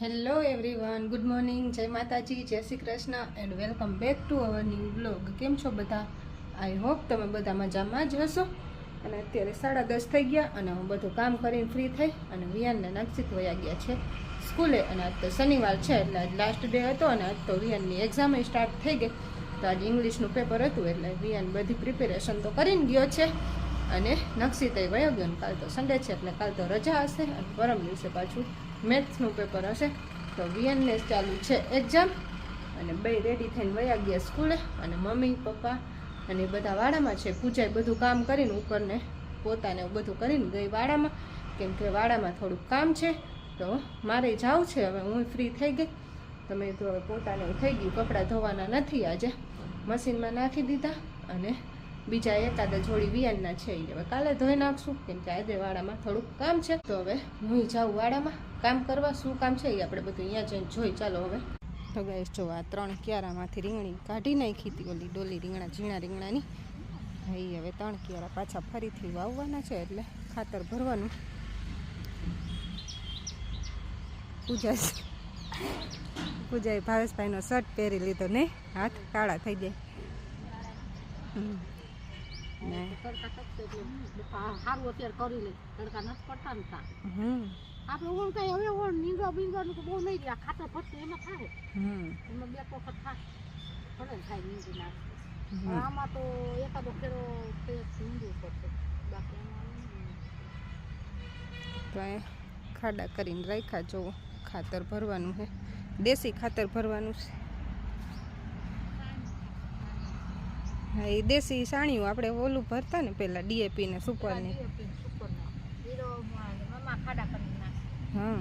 Hello everyone, good morning, જય માતાજી, જય Shri Krishna and welcome back to our new blog. કેમ છો બધા? આઈ હોપ તમે બધા મજામાં જ હશો. અને અત્યારે 10:30 થઈ ગયા અને હું બધું કામ કરીને ફ્રી થઈ અને વિયાનને નક્ષિત વયા ગયા છે સ્કૂલે. અને આજ તો શનિવાર છે એટલે આજ લાસ્ટ ડે હતો અને આજ તો વિયાનની એક્ઝામ સ્ટાર્ટ થઈ ગઈ. તો આજ ઇંગ્લિશનું પેપર હતું એટલે વિયાન બધી પ્રિપેરેશન તો કરીને ગયો છે અને નક્ષિતે વયો ગયો. કાલ તો સન્ડે છે એટલે કાલ તો રજા હશે અને પરમ દિવસે પાછું મેથ્સનું પેપર હશે. તો વિયનને ચાલુ છે એક્ઝામ અને બે રેડી થઈને વયા ગયા સ્કૂલે. અને મમ્મી પપ્પા અને બધા વાડામાં છે. પૂજાએ બધું કામ કરીને ઉપરને પોતાને બધું કરીને ગઈ વાડામાં, કેમ કે વાડામાં થોડુંક કામ છે. તો મારે જાવું છે. હવે હું ફ્રી થઈ ગઈ. તમે તો હવે પોતાને થઈ ગયું, કપડાં ધોવાના નથી, આજે મશીનમાં નાખી દીધા. અને બીજા એકાદા જોડી વિયાનના છે એ હવે કાલે ધોઈ નાખશું, કેમ કે આજે વાડામાં થોડુંક કામ છે. તો હવે હું જાઉં વાડામાં કામ કરવા. શું કામ છે એ આપણે બધું અહીંયા જઈને જોઈ. ચાલો હવે. તો ગાઈસ જો આ 3 ક્યારામાંથી રીંગણી કાઢી નાખી હતી, ઓલી ડોલી રીંગણા, ઝીણા રીંગણાની. એ હવે 3 ક્યારા પાછા ફરીથી વાવવાના છે એટલે ખાતર ભરવાનું. પૂજાએ ભાવેશભાઈનો શર્ટ પહેરી લીધો ને, હાથ કાળા થઈ જાય. આપણે ઓણ કઈ હવે ઓણ નીંદવા બીંદવાનું તો બહુ નહીં રહ્યા, ખાતર ફરતું એમાં થાય, એમાં 2 વખત થાય, ભલે થાય નીંદી નાખે. આમાં તો એકાદો ફેરો નીંદવું પડશે, બાકી તો ખાડા કરીને રાખ્યા. જો ખાતર ભરવાનું છે, દેશી ખાતર ભરવાનું છે. હા, એ દેશી સાણિયું આપણે ઓલું ભરતા ને પેલા ડીએપી ને સુપર ને. હા,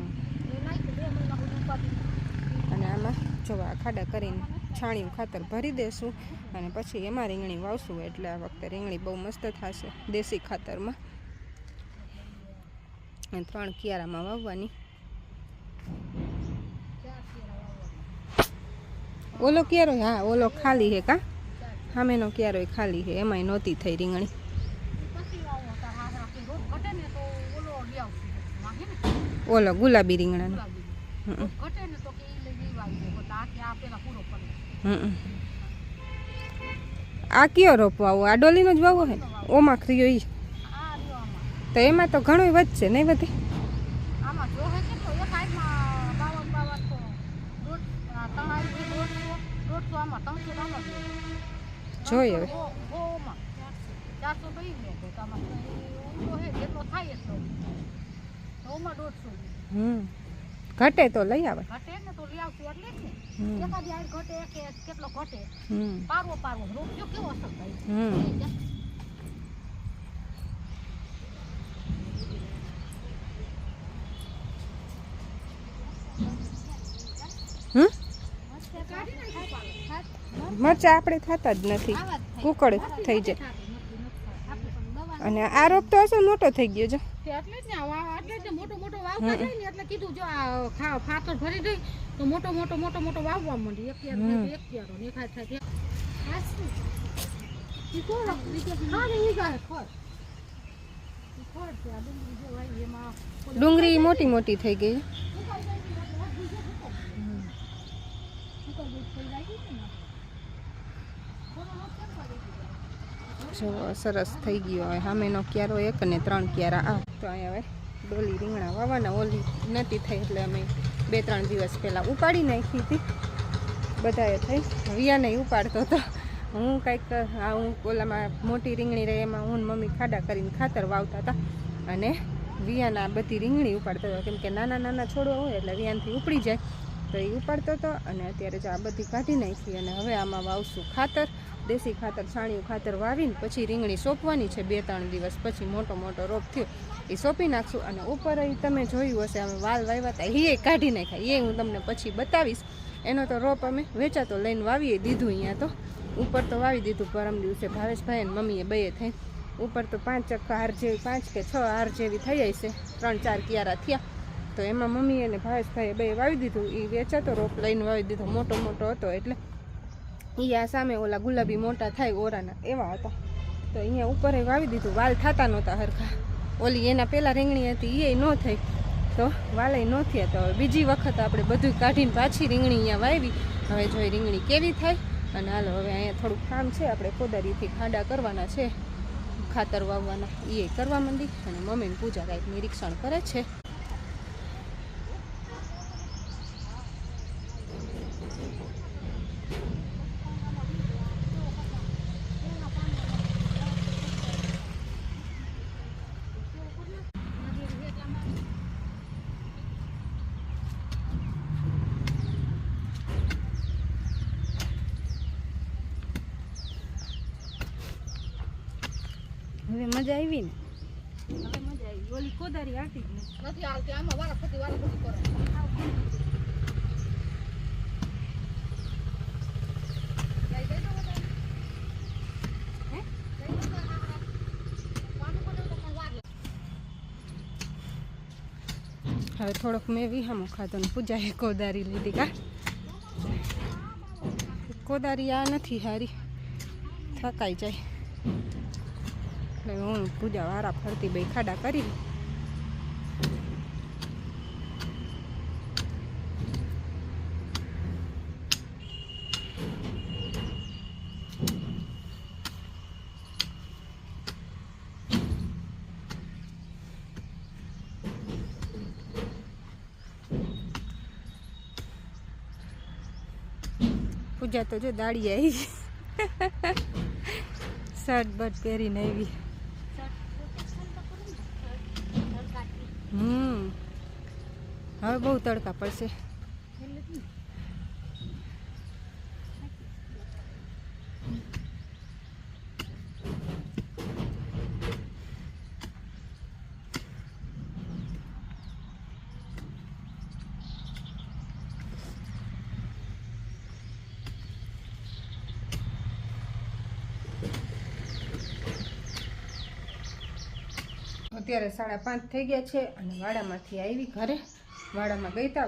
અને આમાં જો આ ખાડા કરીને છાણિયું ખાતર ભરી દેશું અને પછી એમાં રીંગણી વાવશું. એટલે આ વખતે રીંગણી બહુ મસ્ત થશે દેશી ખાતરમાં. અને 3 ક્યારામાં વાવવાની. ઓલો ક્યારો, હા ઓલો ખાલી છે કા, સામેનો ક્યારો ખાલી છે, એમાંય નહોતી થઈ રીંગણી. ઓલો ગુલાબી રીંગણાનો. આ કયો રોપવો? આવો આ ડોલીનો જ વાવો હે? ઓમાં ખરીયો ઈ તો એમાં તો ઘણું વધશે નહીં? વધે જોઈએ હવે. ઘટે તો લઈ આવે. મરચા આપણે થતા જ નથી, કુકડ થઈ જાય. અને આ રોપ તો અસલ મોટો થઈ ગયો છે. એટલે જ ને મોટો મોટો વાવવા જાય ને એટલે કીધું જો આ ખાતર ભરી દઈ તો મોટો મોટો વાવવા માંડી. એક ક્યારો ને એક હાથ થાય. ડુંગળી મોટી મોટી થઈ ગઈ. જો સરસ થઈ ગયો. હવે સામેનો ક્યારો એક અને 3 ક્યારા આ. તો અહીંયા હવે ડોલી રીંગણા વાવવાના. ઓલી નથી થઈ એટલે અમે 2-3 દિવસ પહેલાં ઉપાડી નાખી હતી. બધાએ થઈ. વિયાને ઉપાડતો હતો. હું કંઈક હું ઓલામાં મોટી રીંગણી રહે એમાં હું મમ્મી ખાડા કરીને ખાતર વાવતા હતા અને વિયાના બધી રીંગણી ઉપાડતો હતો, કેમ કે નાના નાના છોડવા હોય એટલે વિયાનથી ઉપડી જાય. તો એ ઉપાડતો હતો અને અત્યારે જો આ બધી કાઢી નાખી અને હવે આમાં વાવશું ખાતર, દેશી ખાતર, છાણિયું ખાતર વાવીને પછી રીંગણી સોંપવાની છે. 2-3 દિવસ પછી મોટો મોટો રોપ થયો એ સોંપી નાખશું. અને ઉપર તમે જોયું હશે અમે વાલ વાવ્યા હતા, એ કાઢી નાખ્યા. એ હું તમને પછી બતાવીશ. એનો તો રોપ અમે વેચાતો લઈને વાવીએ દીધું. અહીંયા તો ઉપર તો વાવી દીધું પરમ દિવસે ભાવેશભાઈ અને મમ્મીએ બેએ થઈ. ઉપર તો 5 હાર જેવી, 5 કે 6 હાર જેવી થઈ જાય છે. 3-4 ક્યારા થયા. તો એમાં મમ્મી અને ભાવેશભાઈએ બે વાવી દીધું. એ વેચાતો રોપ લઈને વાવી દીધો, મોટો મોટો હતો એટલે. એ આ સામે ઓલા ગુલાબી મોટા થાય ઓરાના એવા હતા. તો અહીંયા ઉપર વાવી દીધું. વાલ થતા નહોતા હરખા. ઓલી એના પહેલાં રીંગણી હતી એ ન થઈ. તો વાલાઈ ન થયા. તો હવે બીજી વખત આપણે બધું કાઢીને પાછી રીંગણી અહીંયા વાવી. હવે જોઈ રીંગણી કેવી થાય. અને હાલો હવે અહીંયા થોડુંક કામ છે, આપણે કોદારીથી ખાડા કરવાના છે, ખાતર વાવવાના, એ કરવા માંડી. અને મમ્મીને પૂજા કાંઈક નિરીક્ષણ કરે છે. હવે મજા આવી ને? હવે મજા આવી. ઓલી કોદારી આવતી જ નથી આવતી. આમાં વારાફરતી કરો. હવે થોડોક મેં વિહામો ખાધો ને પૂજાએ કોદારી લીધી. કા કોદારી આ નથી હારી, થકાઈ જાય. એટલે હું પૂજા વારા ફરતી બે ખાડા કરી. પૂજા તો જો દાડી આવી, શર્ટ બટ પહેરીને આવી. હવે બહુ તડકા પડશે. અત્યારે 5:30 થઈ ગયા છે અને વાડામાંથી આવી ઘરે. વાડામાં ગઈ તા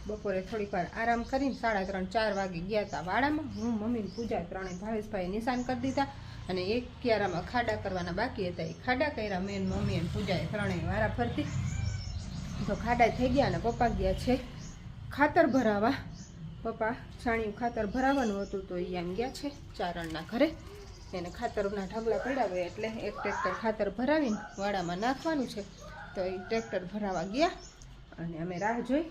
બપોરે થોડીક વાર આરામ કરીને 3:30-4 વાગે ગયા હતા વાડામાં. હું મમ્મીને પૂજા ત્રણેય ભાવેશભાઈ નિશાન કરી દીધા અને એક ક્યારામાં ખાડા કરવાના બાકી હતા. એ ખાડા કર્યા મેન મમ્મી અને પૂજાએ ત્રણેય વારા ફરતી. તો ખાડા થઈ ગયા અને પપ્પા ગયા છે ખાતર ભરાવા. પપ્પા છાણિયું ખાતર ભરાવાનું હતું તો એ આમ ગયા છે ચારણના ઘરે. એને ખાતરના ઢગલા પડ્યા હોય એટલે એક ટ્રેક્ટર ખાતર ભરાવીને વાડામાં નાખવાનું છે. તો એ ટ્રેક્ટર ભરાવા ગયા અને અમે રાહ જોઈ.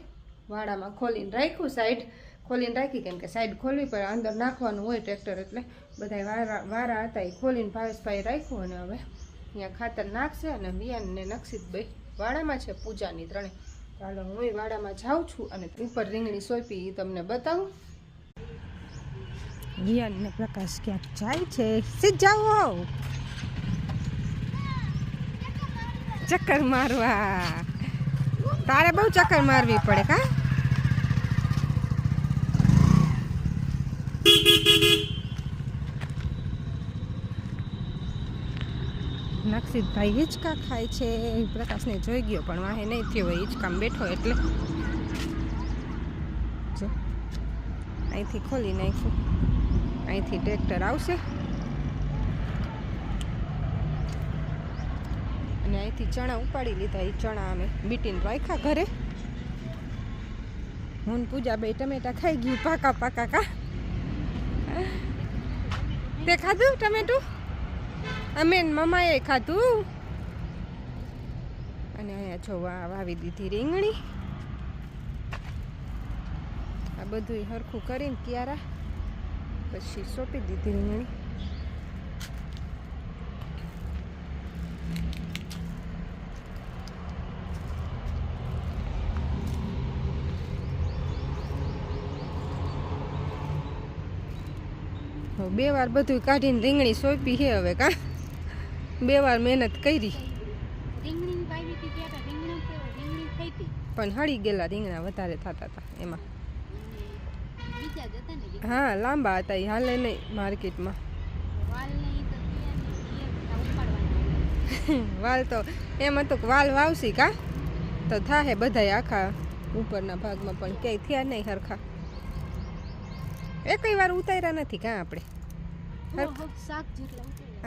વાડામાં ખોલીને રાખ્યું, સાઈડ ખોલીને રાખી, કેમ કે સાઈડ ખોલવી પડે, અંદર નાખવાનું હોય ટ્રેક્ટર. એટલે બધા વારા હતા એ ખોલીને ભાવેશભાઈ રાખ્યું અને હવે અહીંયા ખાતર નાખશે. અને વિયાન ને નક્ષિતભાઈ વાડામાં છે, પૂજાની ત્રણે. ચાલો હું વાડામાં જાઉં છું અને ઉપર રીંગણી સોંપી એ તમને બતાવું. વિયાન ને પ્રકાશ ક્યાંક જાય છે. સીધ જાઓ, ચક્કર મારવા. તારે બહુ ચક્કર મારવી પડે. કા નક્ષિતભાઈ હિંચકા ખાય છે. પ્રકાશને જોઈ ગયો પણ વાહે નહીં થયો હોય, હિંચકામાં બેઠો એટલે. જો અહીંથી ખોલી નાખ્યું, અહીંથી ટ્રેક્ટર આવશે અને અહીંથી ચણા ઉપાડી લીધા. એ ચણા અમે બીટીને રાખ્યા ઘરે. હું પૂજા બે ટમેટા ખાઈ ગયું, પાકા પાકા. કા તે ખાધું ટમેટું? અમે મમ્માએ ખાધું. અને અહીંયા જો વાવી દીધી રીંગણી. આ બધું હરખું કરીને ક્યારા પછી સોંપી દીધી રીંગણી. બે વાર બધું કાઢીને રીંગણી સોંપી છે હવે. કા 2 વાર મહેનત કરી પણ હળી ગયેલા રીંગણા વધારે થતા હતા એમાં. હા લાંબા હતા એ, હાલે નહીં માર્કેટમાં. વાલ તો એમ હતું કે વાલ વાવશી કા તો થાય બધાય આખા ઉપરના ભાગમાં, પણ ક્યાંય થયા નહીં હરખા. એકઈ વાર ઉતાર્યા નથી કાં આપણે.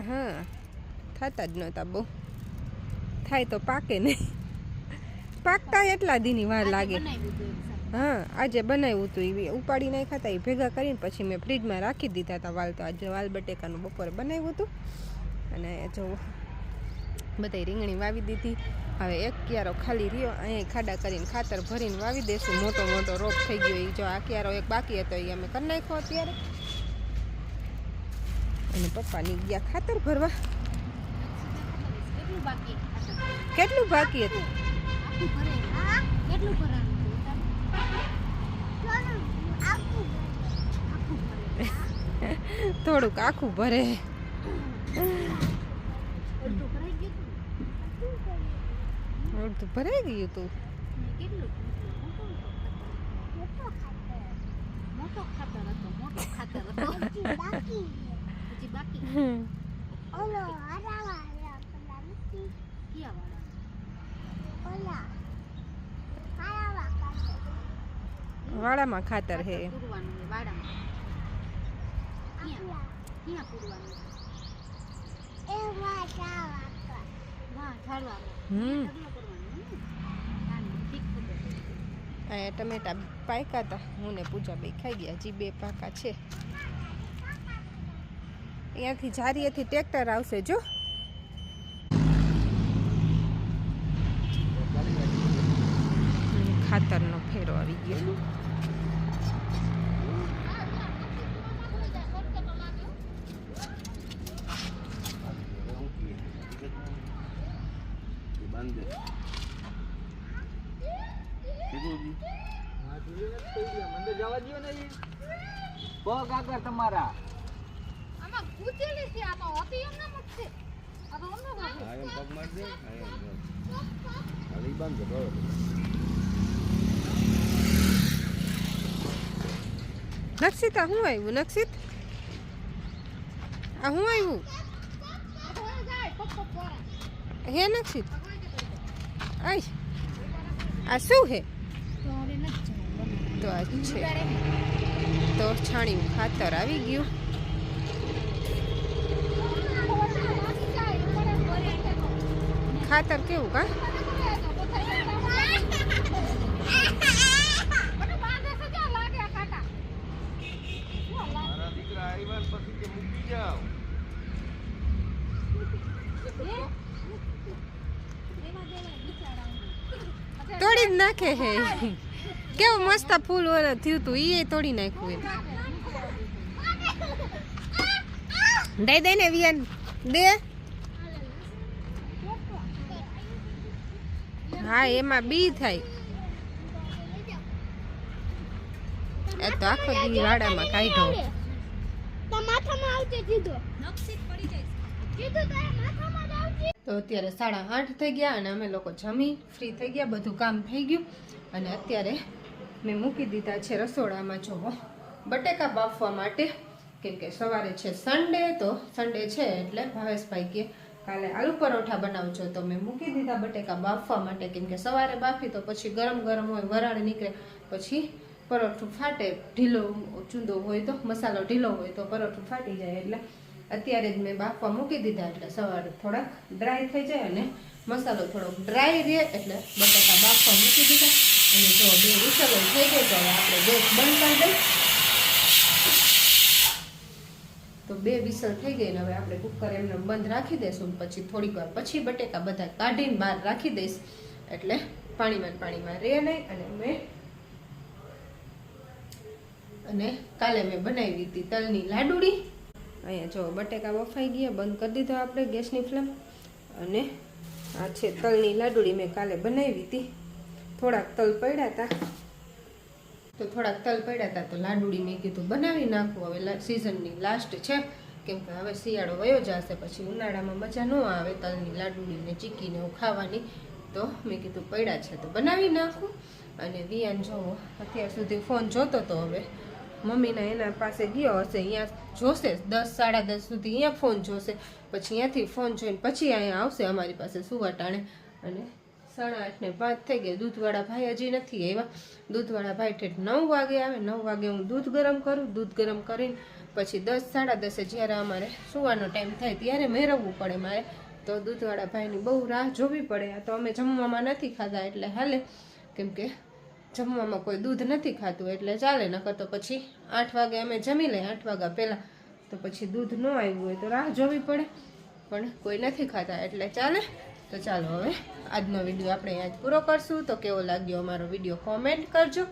હા થતા જ નહોતા બહુ. થાય તો પાકે નહીં. પાકતા એટલા દીની વાર લાગે. બનાવ્યું હતું એક સાથે. હા આજે બનાવ્યું હતું એ ઉપાડી નાખ્યા હતા એ ભેગા કરીને પછી મેં ફ્રીજમાં રાખી દીધા હતા વાલ. તો આજે વાલ બટેકાનું બપોરે બનાવ્યું હતું. અને જો બધાય રીંગણી વાવી દીધી. હવે એક ક્યારો ખાલી રહ્યો અહીંયા ખાડા કરીને ખાતર ભરીને વાવી દેશું. મોટો મોટો રોપ થઈ ગયો એ જો આ ક્યારો એક બાકી હતો એ અમે કરી નાખ્યો અત્યારે. અને પપ્પાની ગયા ખાતર ભરવા. કેટલું બાકી કેટલું બાકી હતું? આખું ભરે કેટલું ભરવાનું આખું ભરે થોડુંક આખું ભરે. અડધું ભરાઈ ગયું હતું. અડધું ભરાઈ ગયું હતું. કેટલું મોટો ખાતર હતો મોટો ખાતર હતો હજી બાકી ઓલો હરાવા પેલા નથી ક્યાં ઓલા હરાવા કાઢે વાડામાં ખાતર હે. પૂરવાનું છે વાડામાં ક્યાં પૂરવાનું એ વાળા વાહ ઝાડવામાં હમ ઢગલો કરવાનો ને ઠીક ખબર અહીંયા ટમેટા પાક્યા હતા. હું ને પૂજા બે ખાઈ ગયા. હજી 2 પાકા છે. અહીંયાથી જારીએથી ટ્રેક્ટર આવશે જો. ખાતરનો ફેરો આવી ગયો. પગ આગળ તમારા આમાં કૂચેલી છે આ તો હતી એમ ના મત છે આ તો અમને વાગે આયમ પગ માર દે આયમ ખાલી બંધ કરો. નક્ષિત આ શું આવ્યું? નક્ષિત આ શું આવ્યું? જાય પપ્પો પોરા હે નક્ષિત આય આ શું હે? તો હવે નથી જવાનું તો આ છે તો છાણિયું ખાતર આવી ગયું. ખાતર કેવું કા? મારા દીકરા આવ્યા ને પછી કે મૂકી જાઓ. તોડી જ નાખે હે. કેવું મસ્ત ફૂલ ઓલા થયું તું એ તોડી નાખ્યું એમ. દઈ દે ને વિયાન દે. હા એમાં બી થાય. એ તો આખો દી વાડામાં કાઢ્યો. તો માથામાં આવજે જીધો નક્ષિત પડી જાય જીધો તો માથામાં જ આવજે. તો અત્યારે 8:30 થઈ ગયા અને અમે લોકો જમી ફ્રી થઈ ગયા. બધું કામ થઈ ગયું અને અત્યારે મેં મૂકી દીધા છે રસોડામાં જોવો બટેકા બાફવા માટે. કેમ કે સવારે છે સન્ડે. તો સન્ડે છે એટલે ભાવેશભાઈ કે કાલે આલુ પરોઠા બનાવજો. તો મેં મૂકી દીધા બટેકા બાફવા માટે. કેમ કે સવારે બાફી તો પછી ગરમ ગરમ હોય વરાળ નીકળે પછી પરોઠું ફાટે. ઢીલો ચૂંદો હોય તો મસાલો ઢીલો હોય તો પરોઠું ફાટી જાય. એટલે અત્યારે જ મેં બાફવા મૂકી દીધા એટલે સવારે થોડાક ડ્રાય થઈ જાય અને મસાલો થોડોક ડ્રાય રહે એટલે બટાકા બાફવા મૂકી દીધા. અને જો 2 વિસલો થઈ ગઈ તો હવે આપણે ગેસ બંધ કરી દઈએ. તો 2 વિસલ થઈ ગઈ ને હવે આપણે કુકર એમને બંધ રાખી દઈશું. પછી થોડીક વાર પછી બટેકા બધા કાઢીને બહાર રાખી દઈશ એટલે પાણીમાં રહે નહીં. અને કાલે મેં બનાવી હતી તલની લાડુડી. અહીંયા જો બટેકા બફાઈ ગયા. બંધ કરી દીધો આપણે ગેસની ફ્લેમ. અને આ છે તલની લાડુડી. મેં કાલે બનાવી હતી. થોડાક તલ પડ્યા હતા તો લાડુડી મેં કીધું બનાવી નાખું. હવે સિઝનની લાસ્ટ છે કેમ કે હવે શિયાળો વયો જશે પછી ઉનાળામાં મજા ન આવે તલની લાડુડી ને ચીકીને એવું ખાવાની. તો મેં કીધું પડ્યા છે તો બનાવી નાખું. અને વિયાન જોવો અત્યાર સુધી ફોન જોતો તો હવે મમ્મીના એના પાસે ગયો હશે. અહીંયા જોશે 10 સાડા 10 સુધી અહીંયા ફોન જોશે. પછી અહીંયાથી ફોન જોઈને પછી અહીંયા આવશે અમારી પાસે સુવાટાણે. અને 8:30 થઈ ગયા. દૂધવાળા ભાઈ હજી નથી આવ્યા. દૂધવાળા ભાઈ ઠેઠ 9 વાગે આવે. 9 વાગે હું દૂધ ગરમ કરું. દૂધ ગરમ કરીને પછી 10 સાડા 10 જ્યારે અમારે સુવાનો ટાઈમ થાય ત્યારે મેળવવું પડે મારે તો દૂધવાળા ભાઈની બહુ રાહ જોવી પડે. આ તો અમે જમવામાં નથી ખાતા એટલે હાલે, કેમ કે જમવામાં કોઈ દૂધ નથી ખાતું એટલે ચાલે. નકર તો પછી 8 વાગે અમે જમી લઈએ, 8 વાગ્યા પહેલાં. તો પછી દૂધ ન આવ્યું હોય તો રાહ જોવી પડે, પણ કોઈ નથી ખાતા એટલે ચાલે. તો ચાલો હવે આજનો વિડીયો આપણે અહીંયા જ પૂરો કરશું. તો કેવો લાગ્યો અમારો વિડીયો કોમેન્ટ કરજો,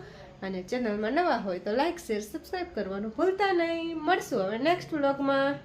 અને ચેનલમાં નવા હોય તો લાઇક શેર સબસ્ક્રાઈબ કરવાનું ભૂલતા નહીં. મળશું હવે નેક્સ્ટ વ્લોગમાં.